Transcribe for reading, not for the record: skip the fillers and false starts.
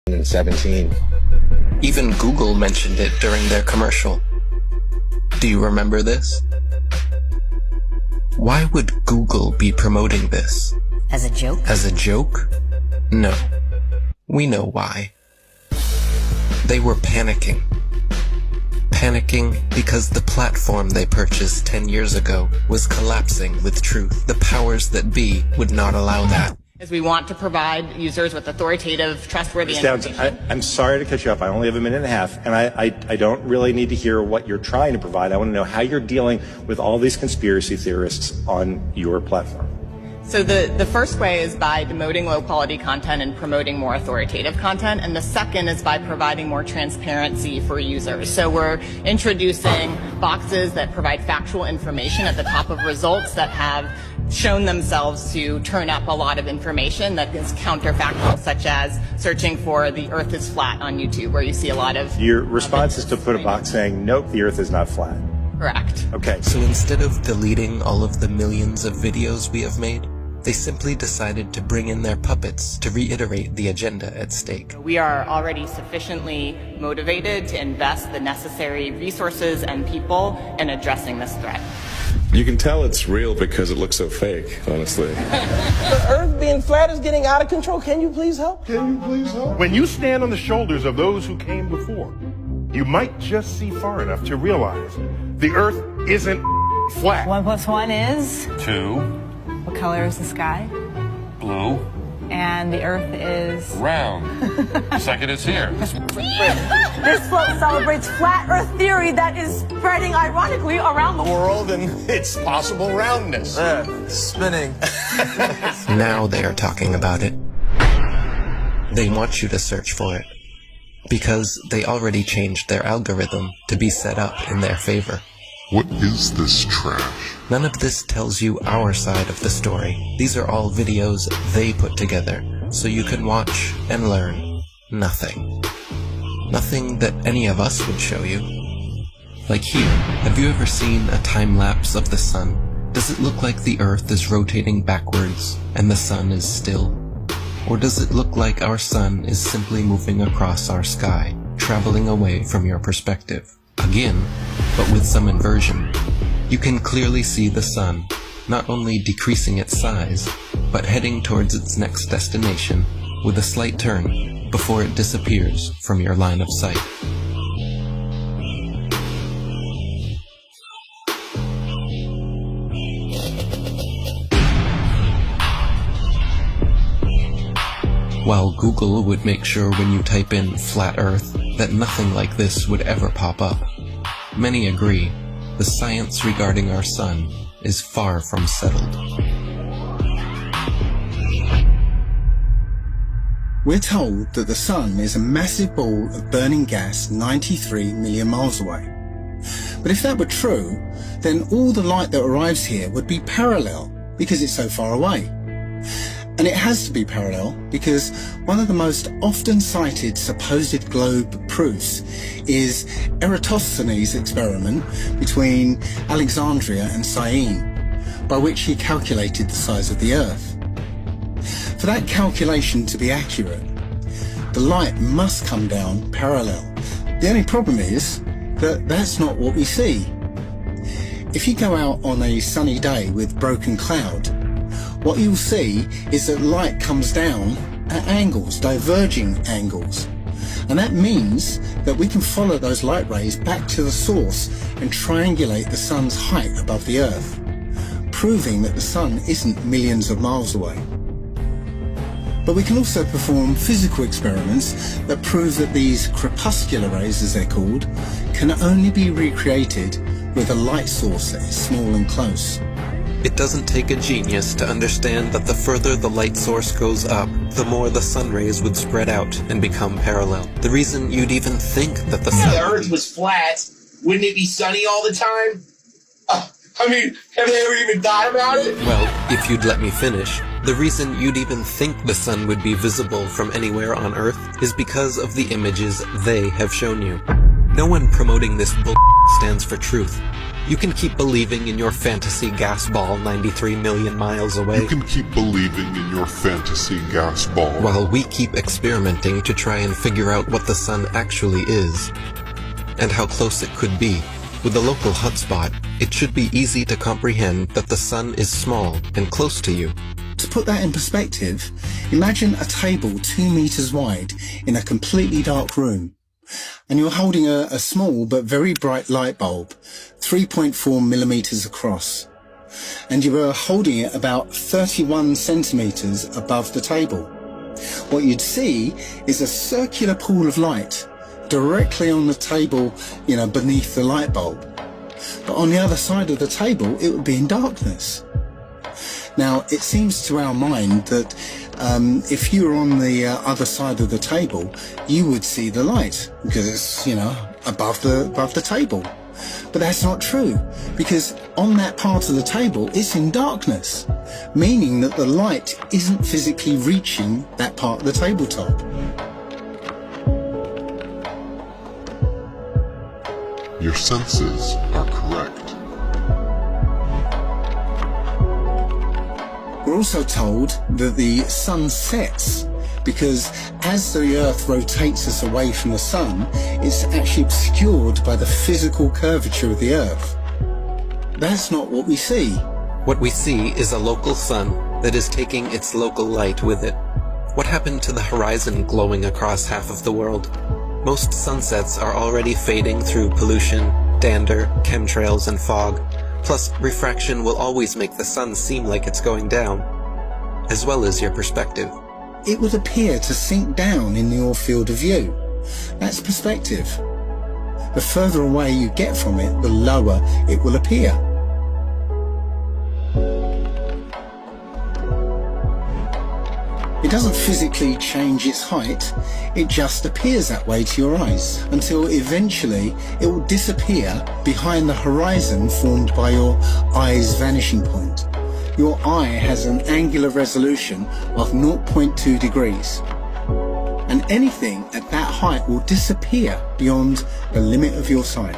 2017. Even Google mentioned it during their commercial. Do you remember this? Why would Google be promoting this? As a joke? As a joke? No. We know why. They were panicking. Panicking because the platform they purchased 10 years ago was collapsing with truth. The powers that be would not allow that. As we want to provide users with authoritative, trustworthy information. I'm sorry to cut you off. I only have a minute and a half, and I don't really need to hear what you're trying to provide. I want to know how you're dealing with all these conspiracy theorists on your platform. So the first way is by demoting low-quality content and promoting more authoritative content, and the second is by providing more transparency for users. So we're introducing boxes that provide factual information at the top of results that have shown themselves to turn up a lot of information that is counterfactual, such as searching for the Earth is flat on YouTube, where you see a lot of... Your response is to put a box saying, nope, the Earth is not flat. Correct. Okay. So instead of deleting all of the millions of videos we have made, they simply decided to bring in their puppets to reiterate the agenda at stake. We are already sufficiently motivated to invest the necessary resources and people in addressing this threat. You can tell it's real because it looks so fake, honestly. The Earth being flat is getting out of control. Can you please help? When you stand on the shoulders of those who came before, you might just see far enough to realize the Earth isn't flat. 1 + 1 is? 2. What color is the sky? Blue. And the Earth is? Round. Second is here. This float celebrates flat Earth theory that is spreading ironically around the world and its possible roundness. Spinning. Now they are talking about it. They want you to search for it, because they already changed their algorithm to be set up in their favor. What is this trash? None of this tells you our side of the story. These are all videos they put together, so you can watch and learn nothing. Nothing that any of us would show you. Like here, have you ever seen a time lapse of the sun? Does it look like the Earth is rotating backwards and the sun is still? Or does it look like our sun is simply moving across our sky, traveling away from your perspective? Again, but with some inversion. You can clearly see the sun, not only decreasing its size, but heading towards its next destination with a slight turn before it disappears from your line of sight. While Google would make sure when you type in flat Earth that nothing like this would ever pop up, many agree the science regarding our sun is far from settled. We're told that the sun is a massive ball of burning gas 93 million miles away. But if that were true, then all the light that arrives here would be parallel because it's so far away. And it has to be parallel because one of the most often cited supposed globe proofs is Eratosthenes' experiment between Alexandria and Syene, by which he calculated the size of the Earth. For that calculation to be accurate, the light must come down parallel. The only problem is that that's not what we see. If you go out on a sunny day with broken cloud, what you'll see is that light comes down at angles, diverging angles. And that means that we can follow those light rays back to the source and triangulate the sun's height above the Earth, proving that the sun isn't millions of miles away. But we can also perform physical experiments that prove that these crepuscular rays, as they're called, can only be recreated with a light source that is small and close. It doesn't take a genius to understand that the further the light source goes up, the more the sun rays would spread out and become parallel. The reason you'd even think that the sun... If the Earth was flat, wouldn't it be sunny all the time? I mean, have they ever even thought about it? Well, if you'd let me finish, the reason you'd even think the sun would be visible from anywhere on Earth is because of the images they have shown you. No one promoting this bull stands for truth. You can keep believing in your fantasy gas ball 93 million miles away. You can keep believing in your fantasy gas ball. While we keep experimenting to try and figure out what the sun actually is, and how close it could be. With the local hotspot, it should be easy to comprehend that the sun is small and close to you. To put that in perspective, imagine a table 2 meters wide in a completely dark room. And you're holding a small but very bright light bulb, 3.4 millimeters across. And you are holding it about 31 centimeters above the table. What you'd see is a circular pool of light directly on the table, beneath the light bulb. But on the other side of the table, it would be in darkness. Now, it seems to our mind that if you were on the other side of the table, you would see the light because it's, above the table. But that's not true, because on that part of the table, it's in darkness, meaning that the light isn't physically reaching that part of the tabletop. Your senses are correct. We're also told that the sun sets because as the Earth rotates us away from the sun, it's actually obscured by the physical curvature of the Earth. That's not what we see. What we see is a local sun that is taking its local light with it. What happened to the horizon glowing across half of the world? Most sunsets are already fading through pollution, dander, chemtrails, and fog. Plus, refraction will always make the sun seem like it's going down, as well as your perspective. It would appear to sink down in your field of view. That's perspective. The further away you get from it, the lower it will appear. It doesn't physically change its height, it just appears that way to your eyes, until eventually it will disappear behind the horizon formed by your eye's vanishing point. Your eye has an angular resolution of 0.2 degrees, and anything at that height will disappear beyond the limit of your sight.